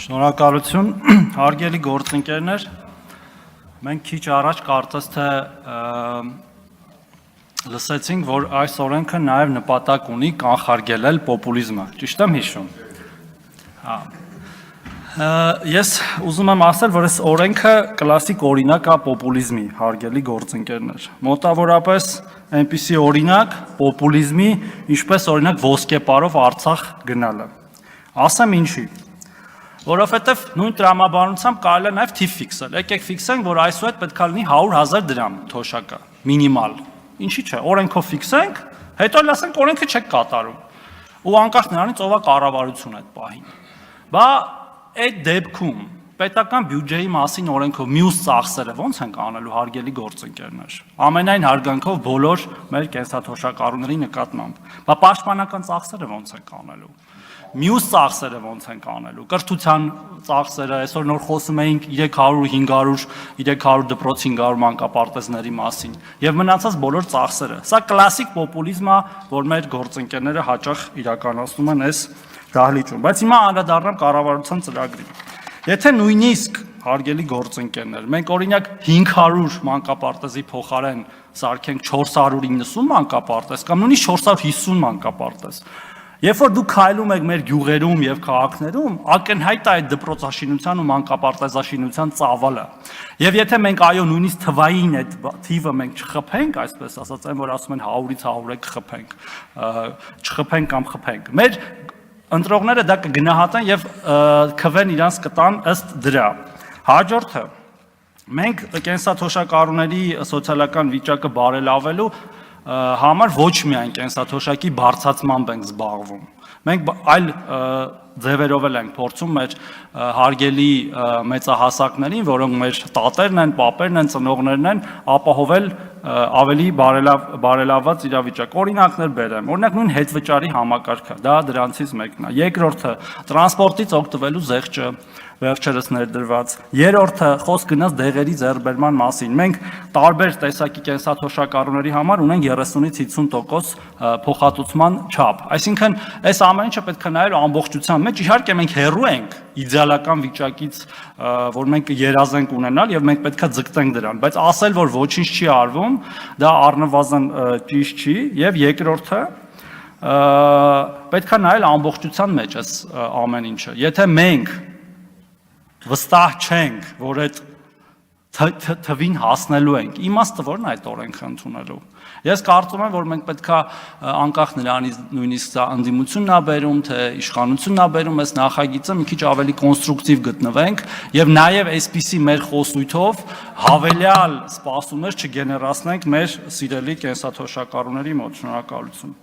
Շնորհակալություն, հարգելի գործընկերներ, մենք քիչ առաջ կարծես թե լսեցինք, որ այս օրենքը նաև նպատակ ունի կանխարգելել պոպուլիզմը, ճիշտ եմ հիշում։ Ես ուզում եմ ասել, որ այս օրենքը կլասիկ օրինակ է պոպուլիզմի, հարգելի գործընկերներ։ Մոտավորապես այնպիսի օրինակ պոպուլիզմի, ինչպես օրինակ ոսկեպարով Արցախ գնալը։ Ասեմ ինչի։ Որովհետև նույն տրամաբանությամբ կարելի է նաև թիվ ֆիքսել։ Եկեք ֆիքսենք, որ այսուհետ պետք է լինի 100,000 դրամ թոշակը, մինիմալ։ Ինչի՞ չէ, օրենքով ֆիքսենք, հետո լսենք օրենքը չեք կատարում։ Ու անկախ նրանից ով է կառավարություն այդ պահին։ Բա այդ դեպքում պետական բյուջեի մասին օրենքով մյուս ծախսերը ո՞նց են անելու, հարգելի գործընկերներ։ Ամենայն հարգանքով բոլոր մեր կենսաթոշակառուների նկատմամբ։ Բա պաշտպանական ծախսերը ո՞նց են անելու։ Մյուս ծախսերը ո՞նց են անելու, կրթության ծախսերը, այսօր նոր խոսում էինք 300 դպրոց 500 մանկապարտեզների մասին եւ մնացած բոլոր ծախսերը։ Սա կլասիկ պոպուլիզմ է, որ մեր գործընկերները հաճախ իրականացնում են այս դահլիճում։ Բայց հիմա անդրադառնամ կառավարության ծրագրին։ Եթե նույնիսկ հարգելի գործընկերներ, մենք օրինակ 500 մանկապարտեզի փոխարեն սարքենք 490 մանկապարտեզ կամ նույնիսկ 450 մանկապարտեզ, երբ որ դուք քայլում եք մեր գյուղերում եւ քաղաքներում, ակնհայտ է այդ դպրոցաշինության ու մանկապարտեզաշինության ծավալը։ Եվ եթե մենք այո նույնիսկ թվային այդ թիվը մենք չխփենք, այսպես ասած, այն որ ասում են 100-ից 100 խփենք, չխփենք կամ խփենք, մեր ընտրողները դա կգնահատեն եւ քվեն իրանց կտան ըստ դրա։ Հաջորդը մենք կենսաթոշակառուների սոցիալական վիճակը բարելավելու համար ոչ միայն կենսաթոշակի բարձրացմամբ ենք զբաղվում։ Մենք այլ ձևերով էլ ենք փորձում մեր հարգելի մեծահասակներին, որոնք մեր տատերն են, պապերն են, ծնողներն են, ապահովել ավելի բարելավված իրավիճակ։ Օրինակներ բերեմ։ Օրինակ նույն հետվճարի համակարգը, դա դրանցից մեկն է։ Երկրորդը տրանսպորտից օգտվելու զեղչը վերջերս ներդրված։ Երրորդը խոսք գնաց դեղերի ձեռբերման մասին։ Մենք տարբեր տեսակի կենսաթոշակառուների համար ունենք 30-ից 50% փոխհատուցման չափ։ Այսինքն, այս ամեն ինչը պետք է նայել ամբողջության մեջ։ Իհարկե մենք հեռու ենք իդեալական վիճակից, որ մենք երազենք ունենալ եւ մենք պետք է ձգտենք դրան, բայց ասել, որ ոչինչ չի արվում, դա առնվազն ճիշտ չի։ Եվ երկրորդը պետք է նայել ամբողջության մեջ այս ամեն ինչը։ Եթե մենք վստահ չենք, որ այդ թվին հասնելու ենք, իմաստը ո՞րն է այդ օրենքը ընդունելու։ Ես կարծում եմ, որ մենք պետք է անկախ նրանից նույնիսկ սա ընդդիմությունն է բերում, թե իշխանությունն է բերում, այս նախագիծը մի քիչ ավելի կոնստրուկտիվ գտնվենք եւ նաեւ այսպիսի մեր խոսույթով հավելյալ սպասումներ չգեներացնենք մեր սիրելի կենսաթոշակառուների մոտ։ Շնորհակալություն։